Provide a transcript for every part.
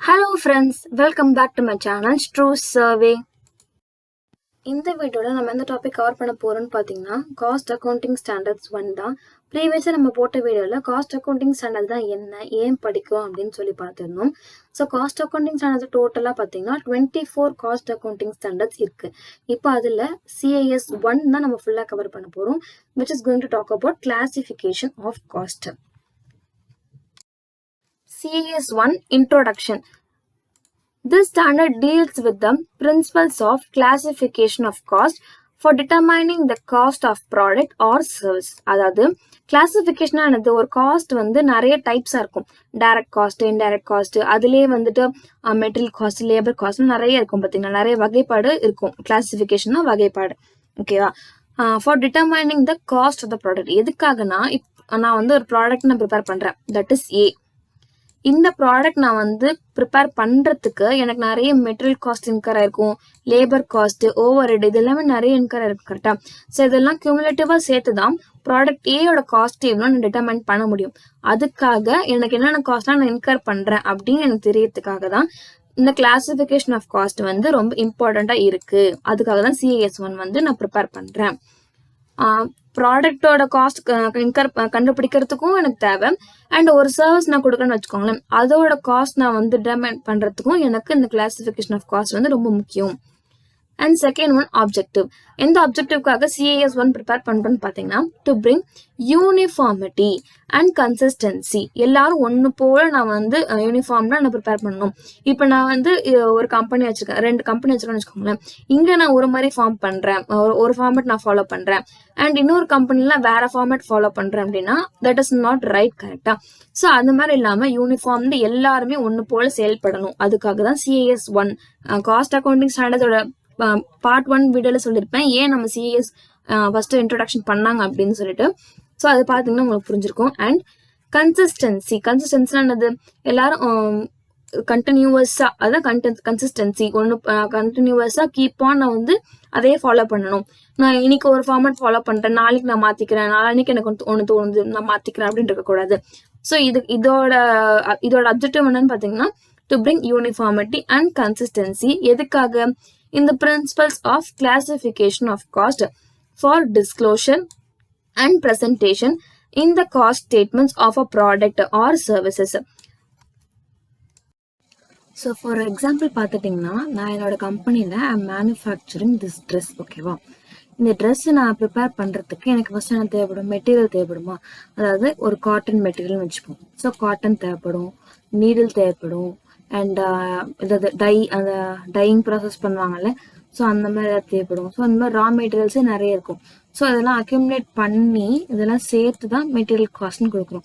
Hello friends, welcome back to my channel True Survey. இந்த வீடியோல நம்ம எந்த டாபிக் கவர் பண்ண போறோம்னு பாத்தீங்கன்னா காஸ்ட் அக்கவுண்டிங் ஸ்டாண்டர்ட்ஸ் 1 தான். ப்ரீவியஸா நம்ம போட்ட வீடியோல காஸ்ட் அக்கவுண்டிங் ஸ்டாண்டர்ட் தான் என்ன, ஏன் படிக்கும் அப்படின்னு சொல்லி பார்த்திருந்தோம். ஸோ காஸ்ட் அக்கவுண்டிங் ஸ்டாண்டர்ட்ஸ் டோட்டலா பாத்தீங்கன்னா 24 காஸ்ட் அக்கவுண்டிங் ஸ்டாண்டர்ட்ஸ் இருக்கு. இப்போ அதுல CIS 1 தான் நம்ம ஃபுல்லா கவர் பண்ண போறோம், which is going to talk about classification of cost. CIS 1 Introduction. This standard deals with the principles of classification of cost for determining the cost of product or service. அதாவது classification ஆனது ஒரு cost வந்து நிறைய டைப்ஸா இருக்கும். Direct cost, indirect cost, அதுலயே வந்துட்டு material cost, labour cost நிறைய இருக்கும். பார்த்தீங்கன்னா நிறைய வகைப்பாடு இருக்கும். கிளாசிஃபிகேஷன்னா வகைப்பாடு. ஓகேவா? For determining the cost of the product. எதுக்காகனா நான் வந்து ஒரு ப்ராடக்ட் நான் ப்ரிப்பேர் பண்றேன், தட் இஸ் ஏ. இந்த ப்ராடக்ட் நான் வந்து ப்ரிப்பேர் பண்றதுக்கு எனக்கு நிறைய மெட்டீரியல் காஸ்ட் இன்கர் ஆயிருக்கும், லேபர் காஸ்ட், ஓவர் ஹெட், இது எல்லாமே நிறைய இன்கர் ஆயிருக்கும். கரெக்டா? ஸோ இதெல்லாம் கியூமுலேட்டிவா சேர்த்து தான் ப்ராடக்ட் ஏயோட காஸ்ட் எவ்வளோ நான் டிட்டர்மைன் பண்ண முடியும். அதுக்காக எனக்கு என்னென்ன காஸ்ட்லாம் நான் இன்கர் பண்றேன் அப்படின்னு எனக்கு தெரியறதுக்காக தான் இந்த கிளாசிஃபிகேஷன் ஆஃப் காஸ்ட் வந்து ரொம்ப இம்பார்ட்டண்டா இருக்கு. அதுக்காக தான் CIS 1 வந்து நான் ப்ரிப்பேர் பண்றேன். ப்ராடக்டோட காஸ்ட் இன்கர் கண்டுபிடிக்கிறதுக்கும் எனக்கு தேவை, அண்ட் ஒரு சர்வீஸ் நான் கொடுக்குறேன்னு வச்சுக்கோங்களேன், அதோட காஸ்ட் நான் வந்து டிட்டர்மைன் பண்றதுக்கும் எனக்கு இந்த கிளாசிஃபிகேஷன் ஆஃப் காஸ்ட் வந்து ரொம்ப முக்கியம். And second one objective. எந்த ஆப்ஜெக்டிவ்காக CIS 1 ப்ரிப்பேர் பண்றேன்னு பார்த்தீங்கன்னா, to bring uniformity and consistency. எல்லாரும் ஒன்று போல நான் வந்து யூனிஃபார்ம்னா நான் ப்ரிப்பேர் பண்ணணும். இப்போ நான் வந்து ஒரு கம்பெனி வச்சிருக்கேன், 2 கம்பெனி வச்சிருக்கேன்னு வச்சுக்கோங்களேன். இங்கே நான் ஒரு மாதிரி ஃபார்ம் பண்றேன், ஒரு ஃபார்மேட் நான் ஃபாலோ பண்றேன், அண்ட் இன்னொரு கம்பெனில வேற ஃபார்மேட் ஃபாலோ பண்றேன் அப்படின்னா தட் இஸ் நாட் ரைட். கரெக்டா? ஸோ அந்த மாதிரி இல்லாம யூனிஃபார்ம்ல எல்லாருமே ஒன்று போல செயல்படணும். அதுக்காக தான் CIS 1 காஸ்ட் அக்கவுண்டிங் ஸ்டாண்டர்டோட பார்ட் 1 வீடியோல சொல்லியிருப்பேன் ஏன் நம்ம CIS ஃபர்ஸ்ட் இன்ட்ரோடக்ஷன் பண்ணாங்க அப்படின்னு சொல்லிட்டு. ஸோ அது பார்த்தீங்கன்னா உங்களுக்கு புரிஞ்சிருக்கும். அண்ட் கன்சிஸ்டன்சினா என்னது? எல்லாரும் கண்டினியூவஸா, அதான் கன்சிஸ்டன்சி. ஒன்று கண்டினியூவஸா கீப் ஆன் நான் வந்து அதே ஃபாலோ பண்ணணும். நான் இன்னைக்கு ஒரு ஃபார்மேட் ஃபாலோ பண்றேன், நாளைக்கு நான் மாத்திக்கிறேன், நாளைக்கு எனக்கு ஒன்று தோணுது நான் மாத்திக்கிறேன் அப்படின்னு இருக்கக்கூடாது. ஸோ இதோட அப்ஜெக்டிவ் என்னன்னு பார்த்தீங்கன்னா, to bring uniformity and consistency. எதுக்காக? In the principles of classification of cost for disclosure and presentation in the cost statements of a product or services. So for example பார்த்துட்டிங்கன்னா, நான் என்னோட கம்பெனியில் மேனுஃபேக்சரிங் திஸ் ட்ரெஸ். ஓகேவா? இந்த dress நான் prepare பண்ணுறதுக்கு எனக்கு ஃபர்ஸ்ட் என்ன தேவைப்படும்? மெட்டீரியல் தேவைப்படுமா? அதாவது ஒரு காட்டன் மெட்டீரியல்னு வச்சுப்போம். ஸோ காட்டன் தேவைப்படும், நீடில் தேவைப்படும், அண்ட் இதாவது அந்த டையிங் ப்ராசஸ் பண்ணுவாங்கல்ல, ஸோ அந்த மாதிரி ஏதாவது தேவைப்படும். ஸோ அந்த மாதிரி ரா மெட்டீரியல்ஸே நிறைய இருக்கும். ஸோ அதெல்லாம் அக்யூமுலேட் பண்ணி இதெல்லாம் சேர்த்து தான் மெட்டீரியல் காஸ்ட்னு கொடுக்குறோம்.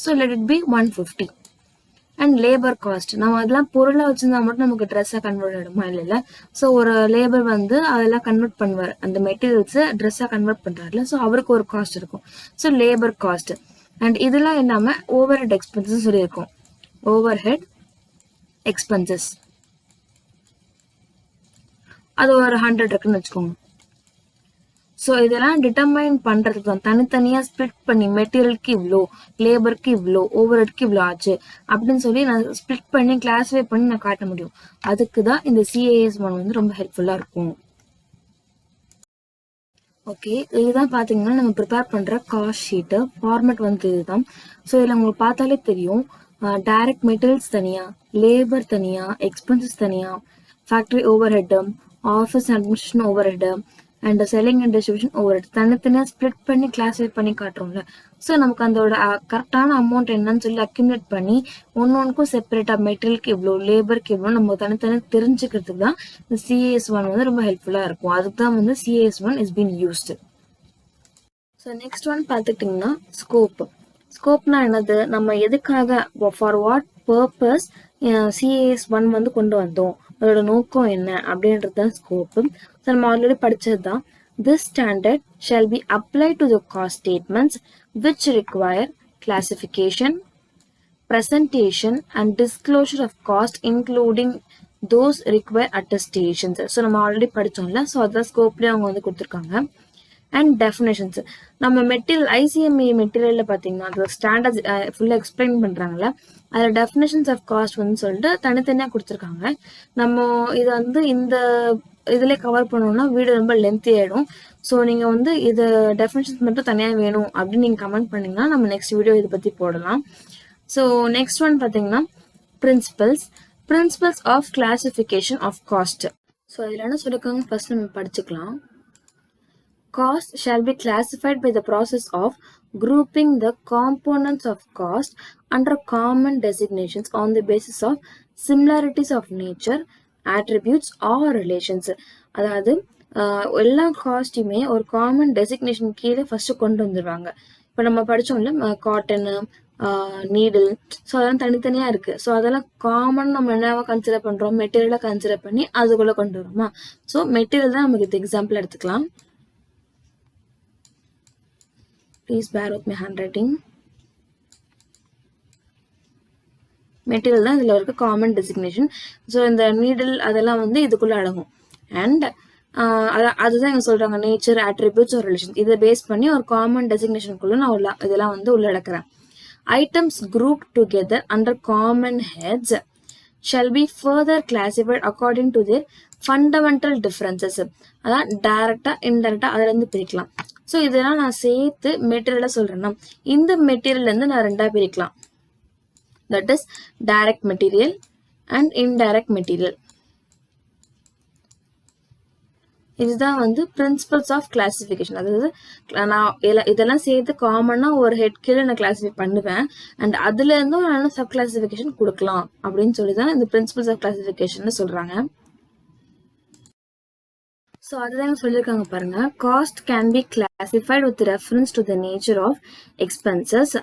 So let it be 150. And labour cost, நம்ம அதெல்லாம் பொருளாக வச்சிருந்தா மட்டும் நமக்கு ட்ரெஸ்ஸாக கன்வெர்ட் ஆகிடுமா? இல்லை. ஸோ ஒரு லேபர் வந்து அதெல்லாம் கன்வெர்ட் பண்ணுவார், அந்த மெட்டீரியல்ஸை ட்ரெஸ்ஸாக கன்வெர்ட் பண்ணுறாருல, ஸோ அவருக்கு ஒரு காஸ்ட் இருக்கும். So labour cost. அண்ட் இதெல்லாம் இல்லாமல் ஓவர் ஹெட் எக்ஸ்பென்சஸ் சொல்லியிருக்கோம். ஓவர் ஹெட் எக்ஸ்பென்சஸ் அது ஒரு 100 இருக்குன்னு வச்சுக்கோங்க. ஸோ இதெல்லாம் டிட்டர்மைன் பண்றதுக்கு தான் தனித்தனியா ஸ்பிளிட் பண்ணி மெட்டீரியலுக்கு இவ்வளோ, லேபருக்கு இவ்வளோ, ஓவர் ஹெட்க்கு இவ்வளோ ஆச்சு அப்படின்னு சொல்லி நான் ஸ்பிளிட் பண்ணி கிளாஸிஃபை பண்ணி நான் காட்ட முடியும். அதுக்கு தான் இந்த CIS 1 வந்து ரொம்ப ஹெல்ப்ஃபுல்லா இருக்கும். ஓகே, இதுதான் பாத்தீங்கன்னா நம்ம ப்ரிப்பேர் பண்ற காஸ்ட் ஷீட்டு. ஃபார்மேட் வந்து இதுதான். ஸோ இதில் உங்களுக்கு பார்த்தாலே தெரியும், டைரக்ட் மெட்டீரியல்ஸ் தனியா, லேபர் தனியா, எக்ஸ்பென்சஸ் தனியா, factory over head, office administration over head, and selling and distribution over head தனித்தனியாக ஸ்ப்ளிட் பண்ணி கிளாஸிஃபை பண்ணி காட்டுறோம்ல. ஸோ நமக்கு அதோட கரெக்டான அமௌண்ட் என்னன்னு சொல்லி அக்யூமுலேட் பண்ணி ஒன்னொன்னுக்கும் செப்பரேட்டாக மெட்டீரியலுக்கு இவ்வளோ, லேபருக்கு இவ்வளோ நம்ம தனித்தனியாக தெரிஞ்சுக்கிறதுக்கு தான் இந்த CIS 1 வந்து ரொம்ப ஹெல்ப்ஃபுல்லாக இருக்கும். அதுக்கு தான் வந்து CIS 1 is been used. So next one பார்த்துக்கிட்டிங்கன்னா ஸ்கோப். ஸ்கோப்னா என்னது? நம்ம எதுக்காக, ஃபார் வாட் பர்பஸ் CIS 1 வந்து கொண்டு வந்தோம், அதோட நோக்கம் என்ன அப்படின்றது தான் ஸ்கோப்பு. ஸோ நம்ம ஆல்ரெடி படிச்சது தான். This standard shall be applied to the cost statements which require classification, presentation and disclosure of cost including those require attestations. So நம்ம ஆல்ரெடி படித்தோம்ல, ஸோ அதான் ஸ்கோப்லேயே அவங்க வந்து கொடுத்துருக்காங்க. And definitions. நம்ம மெட்டீரியல் ஐசிஎம்இ மெட்டீரியலில் பார்த்தீங்கன்னா அது ஸ்டாண்டர்ட் ஃபுல்லாக எக்ஸ்பிளைன் பண்ணுறாங்கல்ல, அதில் டெஃபினேஷன்ஸ் ஆஃப் காஸ்ட் வந்து சொல்லிட்டு தனித்தனியாக கொடுத்துருக்காங்க. நம்ம இதை வந்து இந்த இதில் கவர் பண்ணோம்னா வீடியோ ரொம்ப லென்த்தி ஆகிடும். ஸோ நீங்கள் வந்து இது டெஃபினேஷன்ஸ் மட்டும் தனியாக வேணும் அப்படின்னு நீங்கள் கமெண்ட் பண்ணிங்கன்னா நம்ம நெக்ஸ்ட் வீடியோ இதை பற்றி போடலாம். ஸோ நெக்ஸ்ட் ஒன் பார்த்தீங்கன்னா principles of classification of cost. So இதில் என்ன சொல்லியிருக்காங்க ஃபர்ஸ்ட் நம்ம படிச்சுக்கலாம். Cost shall be classified by the process of grouping the components of cost under common designations on the basis of similarities of nature, attributes or relations. அதாவது எல்லா காஸ்ட்டையுமே ஒரு common designation கீழே first கொண்டு வந்துடுவாங்க. இப்போ நம்ம படித்தோம்ல காட்டனு, நீடில், ஸோ அதெல்லாம் தனித்தனியாக இருக்குது. ஸோ அதெல்லாம் காமன் நம்ம என்னவா கன்சிடர் பண்ணுறோம், மெட்டீரியலாக கன்சிடர் பண்ணி அதுக்குள்ளே கொண்டு வரோமா. ஸோ மெட்டீரியல் தான் நமக்கு இது எக்ஸாம்பிள் எடுத்துக்கலாம். Please bear with my handwriting. Material தான் இதில் இருக்க காமன் டெசிக்னேஷன். ஸோ இந்த நீடில் அதெல்லாம் வந்து இதுக்குள்ளே அடங்கும். அண்ட் அதுதான் இங்கே சொல்கிறாங்க நேச்சர், அட்ரிபியூட்ஸ் ஒரு ரிலேஷன். இதை பேஸ் பண்ணி ஒரு காமன் டெசிக்னேஷனுக்குள்ளே நான் இதெல்லாம் வந்து உள்ளடக்கிறேன். Items group together under common heads shall be further classified according to their fundamental differences. அதான் டைரக்டா இன்டைரக்டா அதுல இருந்து பிரிக்கலாம். ஸோ இதெல்லாம் நான் சேர்த்து மெட்டீரியலா சொல்றேன்னா இந்த மெட்டீரியல் இருந்து நான் ரெண்டா பிரிக்கலாம். That is direct material and indirect material. இதுதான் வந்து பிரின்சிபல்ஸ் ஆஃப் கிளாசிஃபிகேஷன். அதாவது நான் இதெல்லாம் சேர்த்து காமனா ஒரு ஹெட் கீழே நான் கிளாசிஃபை பண்ணுவேன். அண்ட் அதுல இருந்தும் நான் சப் கிளாசிஃபிகேஷன் கொடுக்கலாம் அப்படின்னு சொல்லிதான் இந்த பிரின்சிபல்ஸ் ஆஃப் கிளாசிஃபிகேஷன் சொல்றாங்க. ஸோ அதுதான் சொல்லியிருக்காங்க பாருங்க. Cost can be classified with reference to the nature of expenses,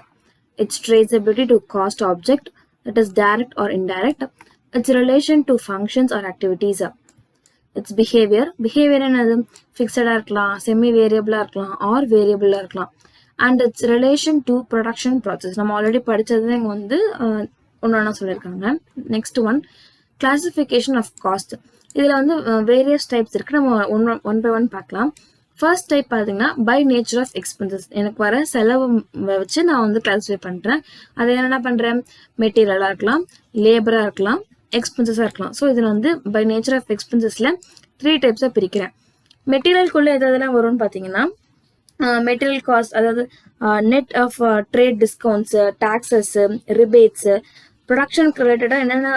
its traceability to cost object, that is direct or indirect, its relation to functions or activities, its behaviour என்னது ஃபிக்ஸடாக இருக்கலாம், semi வேரியபிளாக இருக்கலாம், or வேரியபிளாக இருக்கலாம். And its relation to production process. நம்ம already படித்தது இங்கே வந்து ஒன்று சொல்லியிருக்காங்க. Next one classification of cost. இதில் வந்து வேரியஸ் டைப்ஸ் இருக்குது. நம்ம ஒன் பை ஒன் பார்க்கலாம். ஃபர்ஸ்ட் டைப் பார்த்தீங்கன்னா பை நேச்சர் ஆஃப் எக்ஸ்பென்சஸ். எனக்கு வர செலவு வச்சு நான் வந்து கிளாஸிஃபை பண்ணுறேன். அதை என்ன பண்ணுறேன், மெட்டீரியலாக இருக்கலாம், லேபராக இருக்கலாம், எக்ஸ்பென்சஸாக இருக்கலாம். ஸோ இதில் வந்து பை நேச்சர் ஆஃப் எக்ஸ்பென்சஸில் 3 டைப்ஸாக பிரிக்கிறேன். மெட்டீரியலுக்குள்ளே எதெல்லாம் வரும்னு பார்த்தீங்கன்னா மெட்டீரியல் காஸ்ட், அதாவது நெட் ஆஃப் ட்ரேட் டிஸ்கவுண்ட்ஸு, டாக்ஸஸ்ஸு, ரிபேட்ஸு, ப்ரொடக்ஷனுக்கு ரிலேட்டடாக என்னென்ன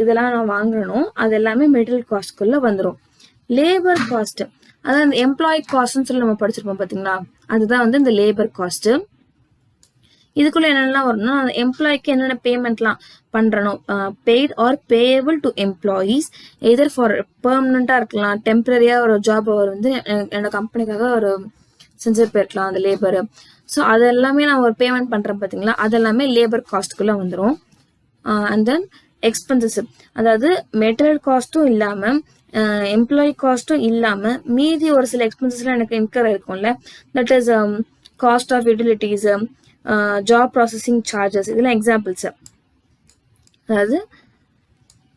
இதெல்லாம் நான் வாங்கணும் அது எல்லாமே மெட்டீரியல் காஸ்ட்குள்ளே வந்துடும். லேபர் காஸ்ட், அதாவது இந்த எம்ப்ளாயி காஸ்ட்னு சொல்லி நம்ம படிச்சிருப்போம் பார்த்தீங்களா, அதுதான் வந்து இந்த லேபர் காஸ்ட்டு. இதுக்குள்ள என்னென்னலாம் வரும்னா எம்ப்ளாய்க்கு என்னென்ன பேமெண்ட்லாம் பண்றணும், paid or payable to employees, either for பெர்மனண்டா இருக்கலாம், டெம்பரரியா ஒரு ஜாப் அவர் வந்து என்னோட கம்பெனிக்காக ஒரு செஞ்சுட்டு போயிருக்கலாம் அந்த லேபர். ஸோ அது எல்லாமே நான் ஒரு பேமெண்ட் பண்றேன் பார்த்தீங்களா, அதெல்லாமே லேபர் காஸ்ட்குள்ள வந்துடும். அண்ட் தென் எக்ஸ்பென்சஸ், அதாவது மெட்டீரியல் காஸ்ட்டும் இல்லாமல் எம்ப்ளாயி காஸ்ட்டும் இல்லாமல் மீதி ஒரு சில எக்ஸ்பென்சஸ்லாம் எனக்கு இன்கர் இருக்கும்ல, that is cost of utilities, job processing charges, இதெல்லாம் எக்ஸாம்பிள்ஸ். அதாவது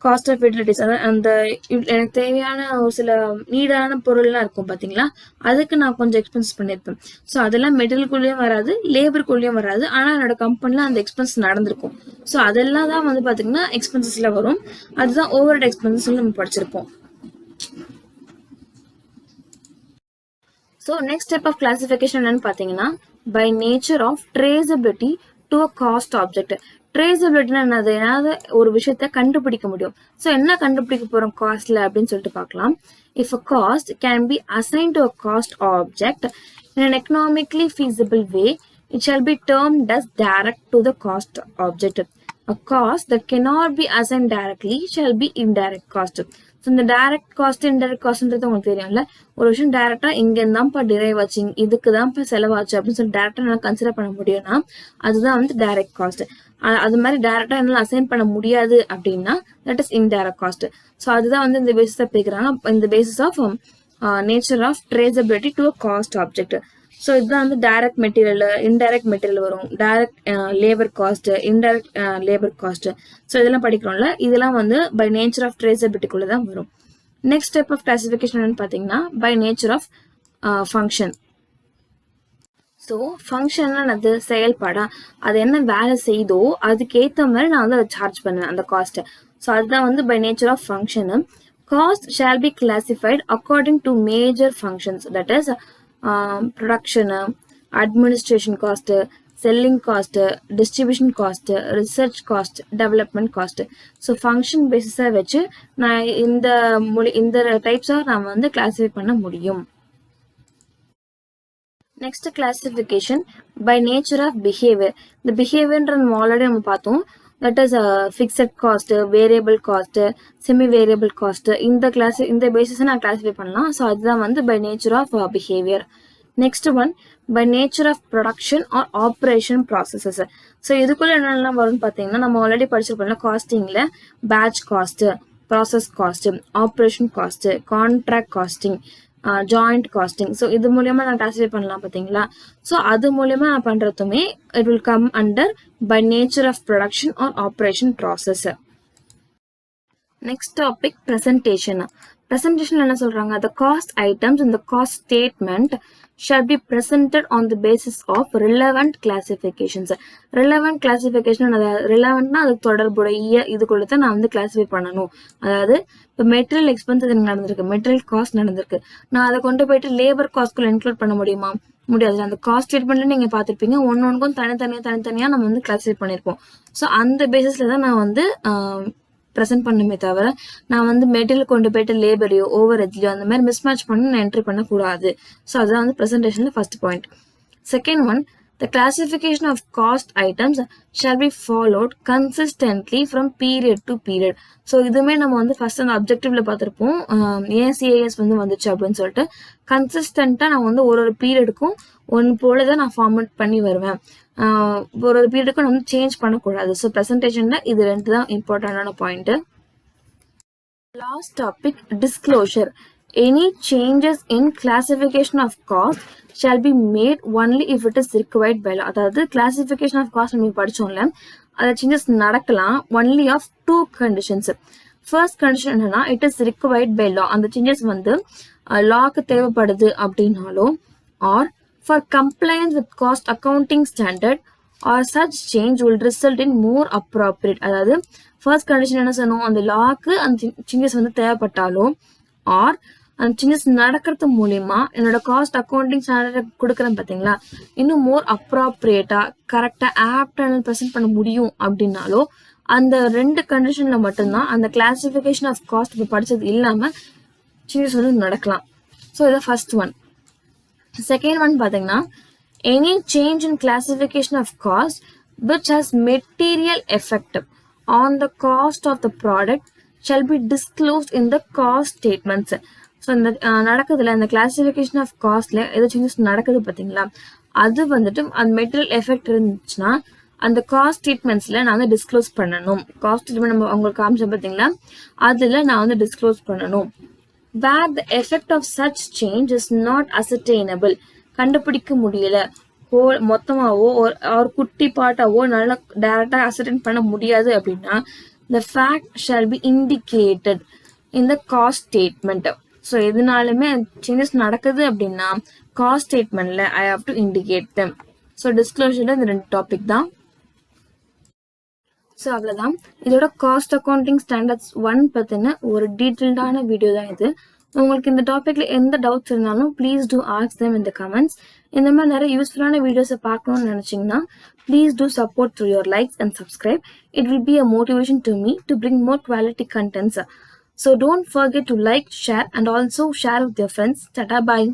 காஸ்ட் ஆஃப் யூட்டிலிட்டிஸ், அதாவது அந்த எனக்கு தேவையான ஒரு சில நீடான பொருள்லாம் இருக்கும் பார்த்தீங்களா, அதுக்கு நான் கொஞ்சம் எக்ஸ்பென்சஸ் பண்ணியிருப்பேன். ஸோ அதெல்லாம் மெட்டீரியலுக்குள்ளேயும் வராது, லேபருக்குள்ளேயும் வராது, ஆனால் என்னோட கம்பெனியில் அந்த எக்ஸ்பென்ஸ் நடந்திருக்கும். ஸோ அதெல்லாம் தான் வந்து பார்த்தீங்கன்னா எக்ஸ்பென்சஸில் வரும். அதுதான் ஓவர் ஹெட் எக்ஸ்பென்சஸ் நம்ம படிச்சிருப்போம். So next step of classification என்னன்னு பார்த்தீங்கன்னா by nature of traceability to a cost object. ட்ரேசபிலிட்டினா என்னது, ஏதாவது ஒரு விஷயத்த கண்டுபிடிக்க முடியும். ஸோ என்ன கண்டுபிடிக்க போறோம் காஸ்ட்ல அப்படின்னு சொல்லிட்டு பார்க்கலாம். If a cost can be assign to a cost object in an economically feasible way, it shall be termed as direct to the cost object. A cost that cannot be assigned directly shall be indirect cost. So இந்த direct cost indirect காஸ்ட்ன்றது உங்களுக்கு தெரியும்ல, ஒரு விஷயம் டைரக்டா இங்க இருந்தான்ப்பா drive ஆச்சு, இதுக்கு தான்ப்பா செலவாச்சு அப்படின்னு சொல்லி டைரக்டா நான் கன்சிடர் பண்ண முடியும்னா அதுதான் வந்து டைரக்ட் காஸ்ட். அது மாதிரி டைரக்டா என்னால அசைன் பண்ண முடியாது அப்படின்னா that is indirect cost. So அதுதான் வந்து இந்த பேசிஸ் பிரிக்கிறாங்க, இந்த basis of nature of traceability to a cost object. So இதுதான் வந்து டைரக்ட் மெட்டீரியல், இன்டைரக்ட் மெட்டீரியல் வரும், direct labour cost, indirect labour cost. So இதெல்லாம் படிக்கிறோம்ல, இதெல்லாம் வந்து பை நேச்சர் ஆஃப் ட்ரேசபிலிட்டிக்குள்ள தான் வரும். நெக்ஸ்ட் ஸ்டெப் ஆஃப் கிளாசிஃபிகேஷன் பார்த்தீங்கன்னா by nature of function. So ஃபங்க்ஷன்லாம் அது செயல்படா அது என்ன வேலை செய்தோ அதுக்கேற்ற மாதிரி நான் வந்து அதை சார்ஜ் பண்ணுவேன் அந்த காஸ்ட்டை. ஸோ அதுதான் வந்து by nature of function. Cost shall be classified according to major functions, that is production, administration cost, selling cost, distribution cost, research cost, development cost. So function பேசிஸாக வச்சு நான் இந்த டைப்ஸாக நான் வந்து கிளாஸிஃபை பண்ண முடியும். Next classification by nature of behaviour. இந்த பிஹேவியர்ன்ற நம்ம ஆல்ரெடி நம்ம பார்த்தோம். That is fixed cost, variable cost, semi variable cost. இந்த பேசிஸை நான் கிளாஸிஃபை பண்ணலாம். ஸோ அதுதான் வந்து by nature of behaviour. Next one by nature of production or operation processes. So இதுக்குள்ள என்னெல்லாம் வரும்னு பார்த்தீங்கன்னா நம்ம ஆல்ரெடி படிச்சிருப்போம்ல காஸ்டிங்கில் batch cost, process cost, operation cost, contract costing, joint costing. So இது மூலியமா நான் கிளாஸிஃபை பண்ணலாம் பார்த்தீங்களா. ஸோ அது மூலியமா நான் பண்றதுமே it will come under by nature of production or operation process. Next topic presentation. Presentation என்ன சொல்றாங்க? the cost items in the cost statement shall be presented on the basis of relevant classifications. relevant classification relevantனா அதுக்கு தொடர்புடைய இதுக்குள்ள தான் நான் வந்து classify பண்ணணும். அதாவது இப்போ மெட்டீரியல் எக்ஸ்பென்சஸ் எனக்கு நடந்திருக்கு, மெட்டீரியல் காஸ்ட் நடந்திருக்கு, நான் அதை கொண்டு போயிட்டு லேபர் காஸ்ட்குள்ள இன்க்ளூட் பண்ண முடியுமா? முடியாது. அந்த காஸ்ட் ஸ்டேட்மெண்ட்ல நீங்க பாத்திருப்பீங்க ஒன்னொன்னுக்கும் தனித்தனியா நம்ம வந்து கிளாஸிஃபை பண்ணிருப்போம். ஸோ அந்த பேசிஸ்ல தான் நான் வந்து ப்ரெசென்ட் பண்ணுமே தவிர நான் வந்து மெட்டீரியல் கொண்டு போயிட்டு லேபரையோ ஓவர் ஹெட்லையோ அந்த மாதிரி மிஸ்மேட்ச் பண்ணி நான் என்ட்ரி பண்ணக்கூடாது. ஸோ அதுதான் வந்து ப்ரெசன்டேஷன்ல first point. Second one, the classification of cost items shall be followed consistently from period to period. So இதுவுமே நம்ம வந்து ஃபர்ஸ்ட் அந்த அப்ஜெக்டிவ்ல பார்த்துருப்போம். ஏன் சிஏஎஸ் வந்து வந்துச்சு அப்படின்னு சொல்லிட்டு கன்சிஸ்டண்டா நான் வந்து ஒரு பீரியடுக்கும் ஒன்று போலதான் நான் ஃபார்மேட் பண்ணி வருவேன். ஒரு பீரியடுக்கும் நம்ம சேஞ்ச் பண்ணக்கூடாது. ஸோ ப்ரெசன்டேஷன்ல இது ரெண்டு தான் இம்பார்ட்டன்டான point. Last topic disclosure. Any changes in classification of cost shall be made only if it is required by law. அதாவது classification of cost நம்ம படிச்சோம்ல, அந்த சேஞ்சஸ் நடக்கலாம் only of two conditions. First condition என்னன்னா it is required by law. அந்த changes வந்து லாக்கு தேவைப்படுது அப்படின்னாலோ or for compliance with cost accounting standard or such change will result in more appropriate. அதாவது ஃபர்ஸ்ட் கண்டிஷன் என்ன சொன்னோம், அந்த லாக்கு அந்த சேஞ்சஸ் வந்து தேவைப்பட்டாலோ ஆர் அந்த சேஞ்சஸ் நடக்கிறது மூலியமா என்னோட காஸ்ட் அக்கௌண்டிங் ஸ்டாண்டர்ட் கொடுக்குறேன் பார்த்தீங்களா, இன்னும் மோர் அப்ராப்ரியேட்டா கரெக்டா ஆப்டா ப்ரெசென்ட் பண்ண முடியும் அப்படின்னாலோ அந்த ரெண்டு கண்டிஷன்ல மட்டும்தான் அந்த கிளாசிபிகேஷன் ஆஃப் காஸ்ட் இப்போ படிச்சது இல்லாம சேஞ்சஸ் வந்து நடக்கலாம். ஸோ இது ஃபர்ஸ்ட் ஒன். செகண்ட் ஒன் பார்த்தீங்கன்னா any change in classification of cost which has material effect on the cost of the product shall be disclosed in the cost statements. So இந்த நடக்குதுல இந்த classification of காஸ்ட்ல ஏதோ changes நடக்குது பார்த்தீங்களா, அது வந்துட்டு அந்த material effect இருந்துச்சுன்னா அந்த காஸ்ட் ஸ்டேட்மெண்ட்ஸ்ல நான் வந்து டிஸ்க்ளோஸ் பண்ணணும். காஸ்ட் ஸ்டேட்மெண்ட் நம்ம உங்களுக்கு காமிச்சேன் பார்த்தீங்களா, அதுல நான் வந்து டிஸ்க்ளோஸ் பண்ணணும். where the effect of such change is not ascertainable, கண்டுபிடிக்க முடியல, மொத்தமாவோ ஒரு குட்டி பாட்டாவோ நல்லா டைரக்டா அசர்டைன் பண்ண முடியாது அப்படின்னா the fact shall be indicated in the cost statement. So எதுனாலுமே சேஞ்சஸ் நடக்குது அப்படின்னா காஸ்ட் ஸ்டேட்மெண்ட்ல I have to indicate them. So டிஸ்க்ளோஷர்ல இந்த ரெண்டு டாபிக் தான். ஸோ அவ்வளோதான், இதோட காஸ்ட் அக்கௌண்டிங் ஸ்டாண்டர்ட்ஸ் 1 பற்றின ஒரு டீட்டெயில்டான வீடியோ தான் இது. உங்களுக்கு இந்த டாபிக்ல எந்த டவுட்ஸ் இருந்தாலும் please do ask them in the comments. இந்த மாதிரி நிறைய யூஸ்ஃபுல்லான வீடியோஸை பார்க்கணும்னு நினைச்சீங்கன்னா please do support through your likes and subscribe. It will be a motivation to me to bring more quality contents. So don't forget to like, share and also share with your friends. Tata, bye.